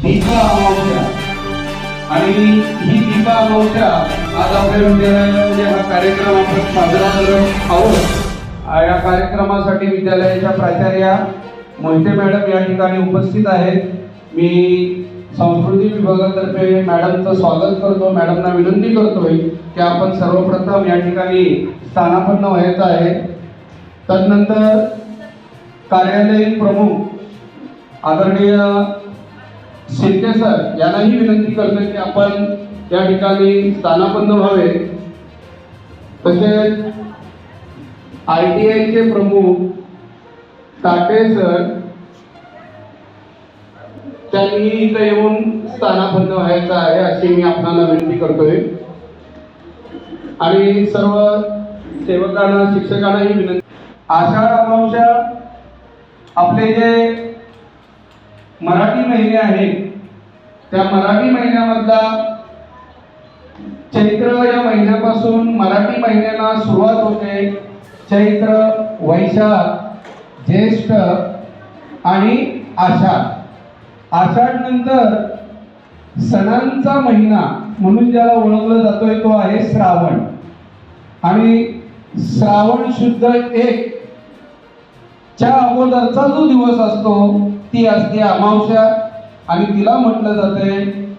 दीपा अमावस्या आणि ही दीपा अमावस्या आज आपल्या विद्यालयामध्ये हा कार्यक्रम आपण साजरा करत आहोत। या कार्यक्रमासाठी विद्यालयाच्या प्राचार्या मोहिते मॅडम या ठिकाणी उपस्थित आहेत। मी संस्कृती विभागातर्फे मॅडमचं स्वागत करतो। मॅडमना विनंती करतोय की आपण सर्वप्रथम या ठिकाणी स्थानापन्न व्हायचं आहे। तदनंतर कार्यालयीन प्रमुख आदरणीय शिर्के सर यांनाही विनंती करतोय की आपण या ठिकाणी स्थानापन्न व्हावे। तसेच ITI चे प्रमुख टाटे सर त्यांनी इथे येऊन स्थानापन्न व्हायचं आहे अशी मी आपल्याला विनंती करतोय। आणि सर्व सेवकांना शिक्षकांनाही विनंती। आषाढ अमावस्या आपले जे मराठी महिने आहेत त्या मराठी महिन्यामधला चैत्र या महिन्यापासून मराठी महिन्याला सुरुवात होते। चैत्र, वैशाख, ज्येष्ठ आणि आषाढ। आषाढ नंतर सणांचा महिना म्हणून ज्याला ओळखलं जातोय तो आहे श्रावण। आणि श्रावण शुद्ध 1 च्या अगोदरचा जो दिवस असतो ती असते अमावस्या आणि तिला म्हटलं जाते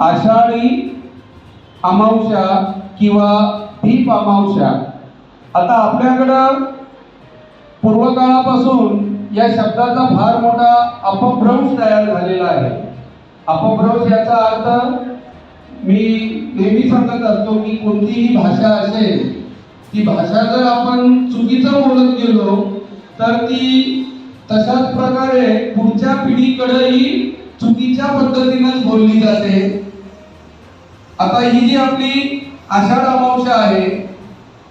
आषाढी अमावस्या किंवा दीप अमावस्या। आता आपल्याकडं पूर्वकाळापासून या शब्दाचा फार मोठा अपभ्रंश तयार झालेला आहे। अपभ्रंश याचा अर्थ मी नेहमी सांगत असतो की कोणतीही भाषा असेल ती भाषा जर आपण चुकीचं बोलत गेलो तर ती तशाच प्रकारे पुढच्या पिढीकडेही चुकीच्या पद्धतीने बोलली जाते। आता ही जी आपली आषाढ अमावस्या आहे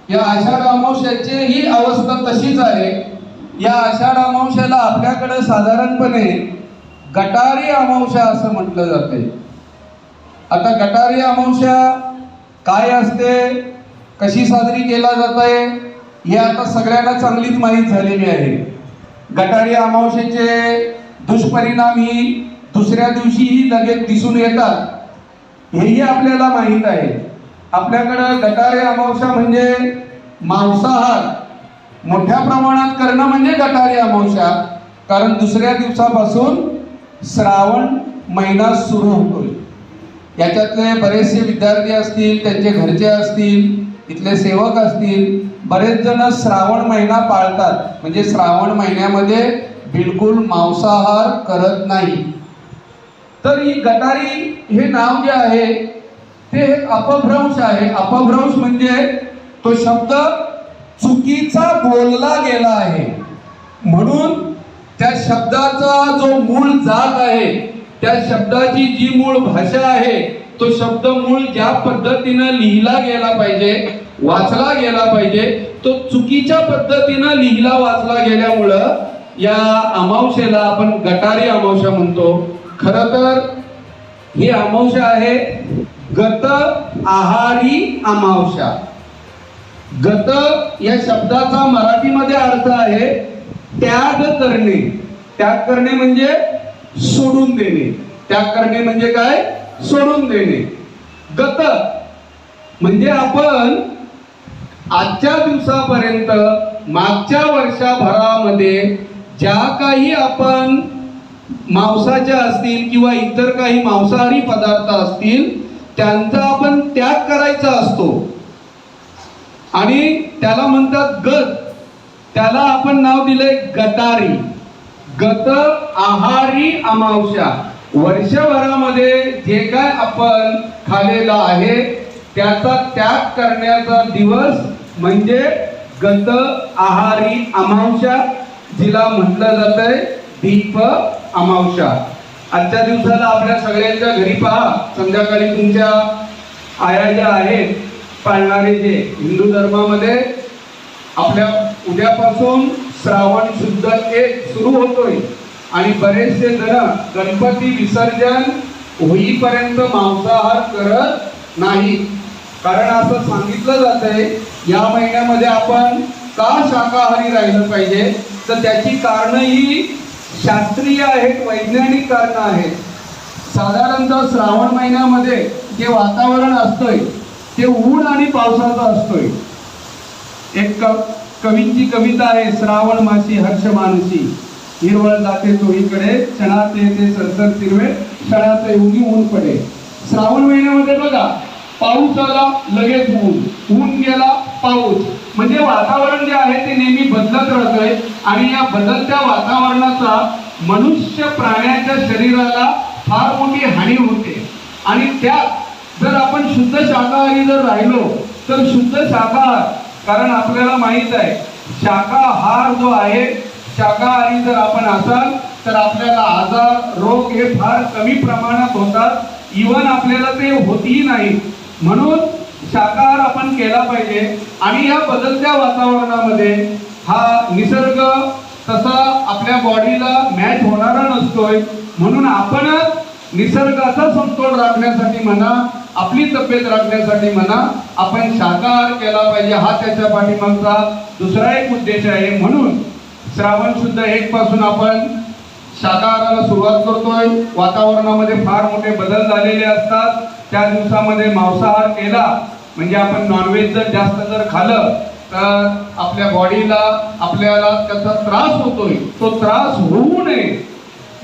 या आषाढ अमावस्याची ही अवस्था तशीच आहे। या आषाढ अमावस्याला आपल्याकडे साधारणपणे गटारी अमावस्या असं म्हटलं जाते। आता गटारी अमावस्या काय असते, कशी साजरी केला जाते हे आता सगळ्यांना चांगलीच माहीत झालेली आहे। गटारी अमावस्येचे दुष्परिणाम ही दुसऱ्या दिवशीही लगेच दिसून येतात हेही आपल्याला माहीत आहे। आपल्याकडं गटारी अमावस्या म्हणजे मांसाहार मोठ्या प्रमाणात करणं म्हणजे गटारी अमावस्या। कारण दुसऱ्या दिवसापासून श्रावण महिना सुरू होतोय। याच्यातले बरेचसे विद्यार्थी असतील, त्यांचे घरचे असतील, इथले सेवक असतील, बरेच जण श्रावण महिना पाळतात म्हणजे श्रावण महिन्यामध्ये बिलकुल मांसाहार करत नाही। तर ही गटारी हे नाव जे आहे ते अपभ्रंश आहे। अपभ्रंश म्हणजे तो शब्द चुकीचा बोलला गेला आहे म्हणून त्या शब्दाचा जो मूळ जात आहे त्या शब्दाची जी मूळ भाषा आहे तो शब्द मूळ ज्या पद्धतीने लिहिला गेला पाहिजे, वाचला गेला पाहिजे, तो चुकीच्या पद्धतीने लिहिला वाचला गेल्यामुळं या अमावस्येला आपण गटारी अमावस्या म्हणतो। खरं तर ही अमावस्या आहे गत आहारी अमावस्या। गत या शब्दाचा मराठीमध्ये अर्थ आहे त्याग करणे। त्याग करणे म्हणजे सोडून देणे। त्याग करणे म्हणजे काय? सोडून देणे। गत म्हणजे आपण आजच्या दिवसापर्यंत मागच्या वर्षभरामध्ये ज्या काही आपण मांसाच्या असतील किंवा इतर काही मांसाहारी पदार्थ असतील त्यांचा आपण त्याग करायचा असतो आणि त्याला म्हणतात गत। त्याला आपण नाव दिले गटारी। गत आहारी अमावस्या। वर्षभरामध्ये जे काय आपण खाल्लेलं आहे त्याचा त्याग करण्याचा दिवस म्हणजे गत आहारी अमावस्या, जिला म्हटलं जातंय दीप अमावस्या। आजच्या दिवसाला आपल्या सगळ्यांच्या घरी पहा संध्याकाळी तुमच्या आया ज्या आहेत पाळणारे जे हिंदू धर्मामध्ये आपल्या उद्यापासून श्रावण शुद्ध 1 सुरू होतोय आणि बरेचसे जण गणपती विसर्जन होईपर्यंत मांसाहार करत नाही। कारण असं सांगितलं जातंय या महिन्यामध्ये आपण का शाकाहारी राहिलं पाहिजे तर त्याची कारणं ही शास्त्रीय आहेत, वैज्ञानिक कारणं आहेत। साधारणतः श्रावण महिन्यामध्ये जे वातावरण असतंय ते ऊन आणि पावसाचं असतोय. एक कवींची कविता आहे, श्रावण मासी हर्ष मानसी, हिरवळ जाते चोहीकडे, क्षणात येते सरसर तिरवे, क्षणात उगी ऊन पडे. श्रावण महिन्यामध्ये बघा, पाऊस आला लगेच ऊन गेला पाऊस, म्हणजे वातावरण जे आहे ते नेहमी बदलत राहतंय. आणि या बदलत्या वातावरणाचा मनुष्य प्राण्याच्या शरीराला फार मोठी हानी होते. आणि त्यात जर आपण शुद्ध शाकाहारी जर राहिलो तर शुद्ध शाकाहार, कारण आपल्याला माहित आहे शाकाहार जो आहे, शाकाहारी जर आपण असाल तर आपल्याला आजार रोग हे फार कमी प्रमाणात होतात, इवन आपल्याला ते होतही नाही. म्हणून शाकाहार आपण केला पाहिजे. आणि या बदलत्या वातावरणामध्ये हा निसर्ग तसा आपल्या बॉडीला मॅच होणारा नसतोय. म्हणून आपणच निसर्गाचा समतोल राखण्यासाठी म्हणा, आपली तब्येत राखण्यासाठी म्हणा, आपण शाकाहार केला पाहिजे. हा त्याच्या पाठीमागचा दुसरा एक उद्देश आहे. म्हणून श्रावण शुद्ध 1 पासून आपण शाकाहाराला सुरुवात करतोय. वातावरणामध्ये फार मोठे बदल झालेले असतात. त्या दिवसामध्ये मांसाहार केला म्हणजे आपण नॉनव्हेज जर जास्त जर खाल्लं तर आपल्या बॉडीला आपल्याला त्याचा त्रास होतोय. तो त्रास होऊ नये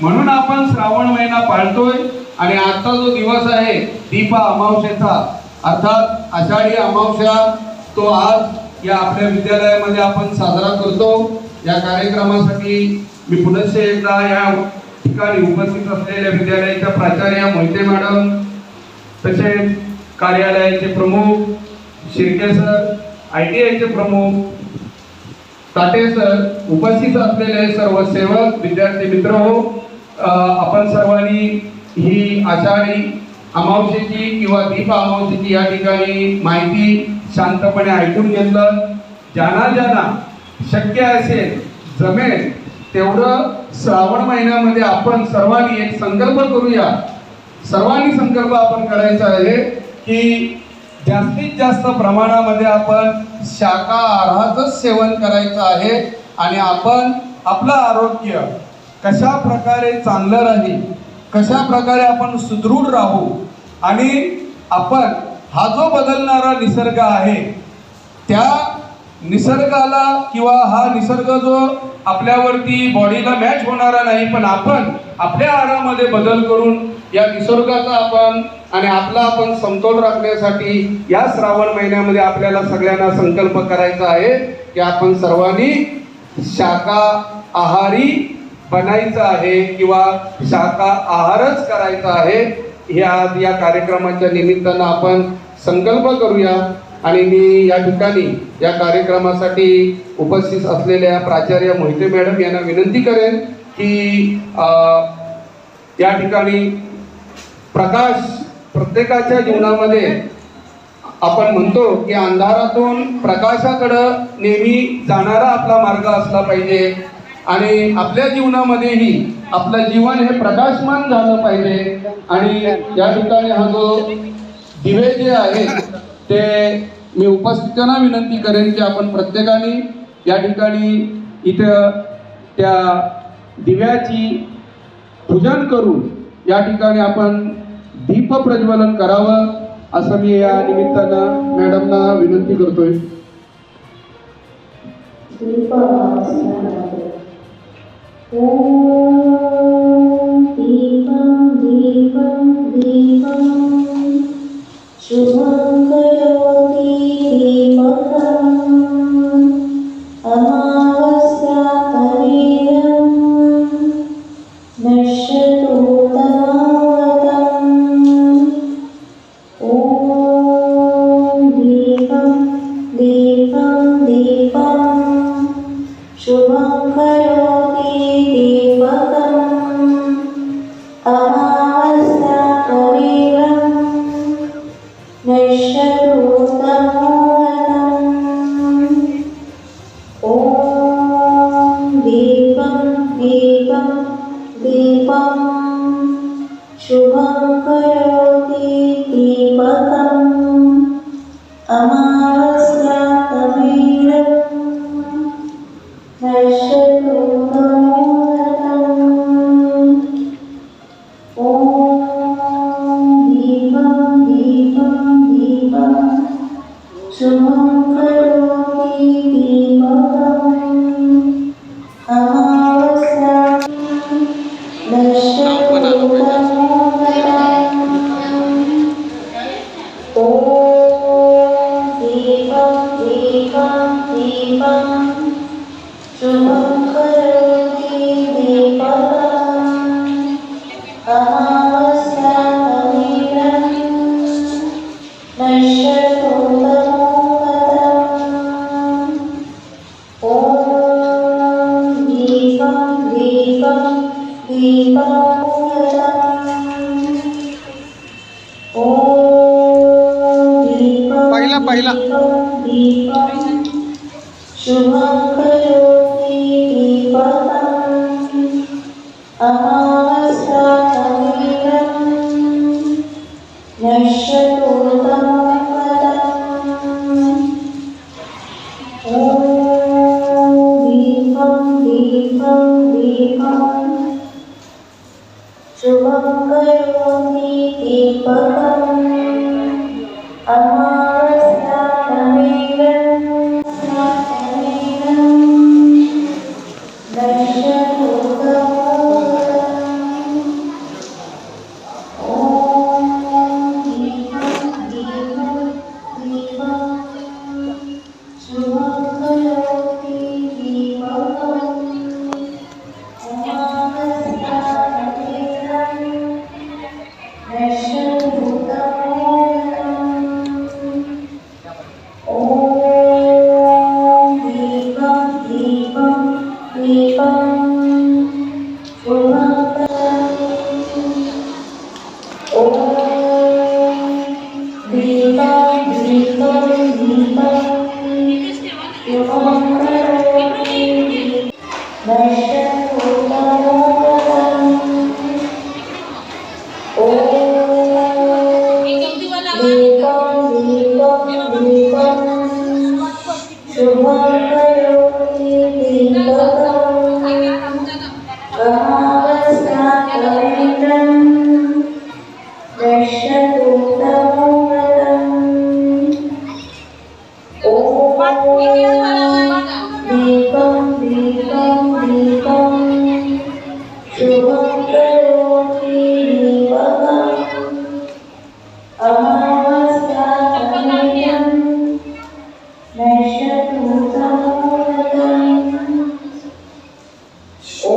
म्हणून आपण श्रावण महिना पाळतोय. आणि आजचा जो दिवस आहे दीपा अमावस्येचा, अर्थात आषाढी अमावस्या, तो आज या आपल्या विद्यालयामध्ये आपण साजरा करतो. या कार्यक्रमासाठी मी पुनश्च एकदा या ठिकाणी उपस्थित असलेल्या विद्यालयाच्या प्राचार्य मोहिते मॅडम, तसेच कार्यालयाचे प्रमुख शिर्के सर, ITIचे प्रमुख ताटे सर, उपस्थित असलेले सर्व सेवक, विद्यार्थी मित्र हो, आपण सर्वांनी ही आषाढी अमावस्येची किंवा दीप अमावस्येची या ठिकाणी माहिती शांतपणे ऐकून घेतलं. ज्यांना शक्य असेल, जमेल तेवढं श्रावण महिन्यामध्ये आपण सर्वांनी एक संकल्प करूया. सर्वांनी संकल्प आपण करायचा आहे की जास्तीत जास्त प्रमाणामध्ये आपण शाकाहाराचं सेवन करायचं आहे. आणि आपण आपलं आरोग्य कशा प्रकारे चांगलं राहील, कशा प्रकारे आपण सुदृढ राहू, आणि आपण हा जो बदलणारा निसर्ग आहे त्या निसर्गाला किंवा हा निसर्ग जो आपल्यावरती बॉडीला मॅच होणारा नाही, पण आपण आपल्या आहारामध्ये बदल करून या निसर्गाचा आपण आणि आपला आपण समतोल राखण्यासाठी या श्रावण महिन्यामध्ये आपल्याला सगळ्यांना संकल्प करायचा आहे की आपण सर्वांनी शाकाहारी बनायचं आहे किंवा शाकाहारच करायचा आहे. या कार्यक्रमाच्या निमित्तानं आपण संकल्प करूया. आणि मी या ठिकाणी या कार्यक्रमासाठी उपस्थित असलेल्या प्राचार्य मोहिते मॅडम यांना विनंती करेन की या ठिकाणी प्रकाश प्रत्येकाच्या जीवनामध्ये आपण म्हणतो की अंधारातून प्रकाशाकडं नेहमी जाणारा आपला मार्ग असला पाहिजे. आणि आपल्या जीवनामध्येही आपलं जीवन हे प्रकाशमान झालं पाहिजे. आणि या ठिकाणी हा जो दिवे जे आहेत ते मी उपस्थितांना विनंती करेन की आपण प्रत्येकाने या ठिकाणी इथं त्या दिव्याची पूजन करून या ठिकाणी आपण दीप प्रज्वलन करावं असं मी या निमित्तानं मॅडमना विनंती करतोय. शुभं करोति दीपकम् अमावस्या तमीरं नश्यतु तमावतम् ॐ दीपं दीपं दीपं शुभं करोति दीपकम् अमावस्या तमीरं नश्यतु तमोवतम् ॐ दीपं दीपं दीपं शुभं करोति दीपकम् अमावस्या तमीरं नश्यतु तमोवतम् ॐ नश्यतु तमोगतम् ॐ दीपं दीपं दीपं शुभं करोति दीपकम् अमावस्यातमीरं नश्यतु तमोगतम् ॐ दीपं दीपं दीपमुगतम् ॐ दीपं पहिला दीपं शुभं करोति दीपकम् अमावस्यातमीरं नश्यतु तमोगतम् ॐ दीपं दीपं दीपं शुभं करोति दीपकम् अमावस्यातमीरं नश्यतु तमोगतम् ॐ दीपं दीपं दीपं शुभं करोति दीपकम् अमावस्यातमीरं नश्यतु तमोगतम् ॐ दीपं दीपं दीपं शुभं करोति ॐ दीपं दीपं दीपं शुभं करोति नश्यतु तमोगतम् ॐ दीपं दीपं दीपं शुभं करोति दीपकम् अमावस्यातमीरं नश्यतु तमोगतम् ॐ दीपं दीपं दीपं शुभं करोति दीपकम् अमावस्यातमीरं नश्यतु तमोगतम् ॐ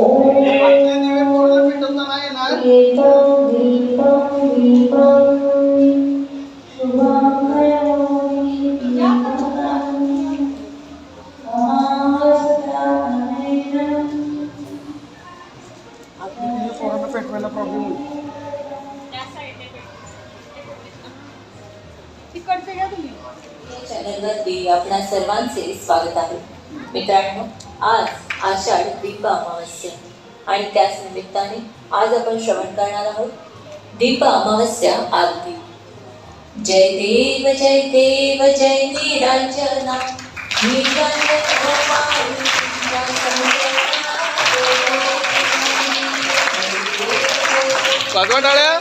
दीपं दीपं दीपं शुभं करोति दीपकम् अमावस्यातमीरं पेटवायला प्रॉब्लेम होईल. चॅनलवरती आपणा सर्वांचे स्वागत आहे. मित्रांनो, आज आषाढ दीप अमावस्या आणि त्याच निमित्ताने आज आपण श्रवण करणार आहोत दीप अमावस्या आरती. जय देव जय देव जय निरांजना वाजवा टाळ्या.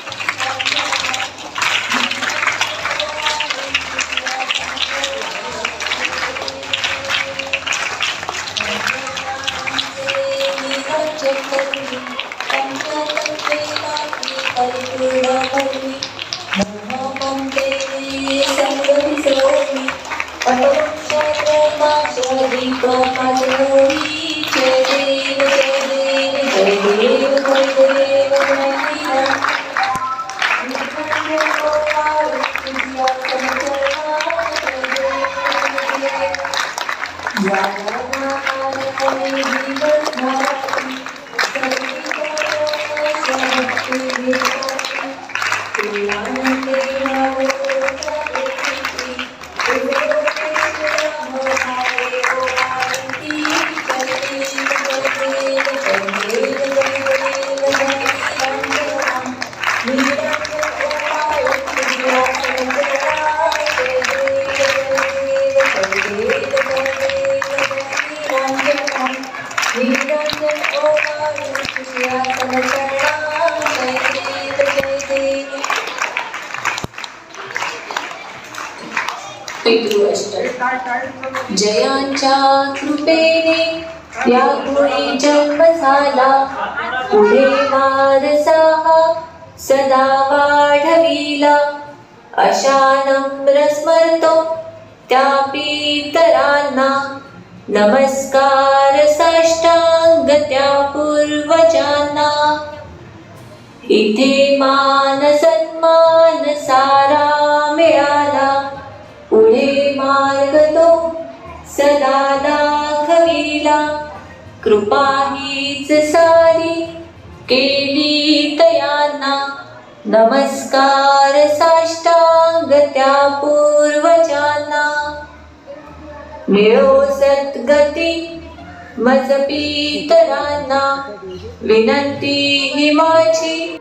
पितृअष्टक जयांच्या कृपेने या गुणी जन्म झाला पुढे वारसा सदा वाढविला, अशा नम्र स्मरतो त्या पितरांना. नमस्कार साष्टांग त्या पूर्वजांना. इथे मान सन्मान सारा मिळाला, पुढे मार्ग तो सदा दाखविला. कृपा हीच सारी केली तयांना. नमस्कार साष्टांग त्या पूर्वजांना. मिळो सद्गती मज पितरांना, विनंती ही माझी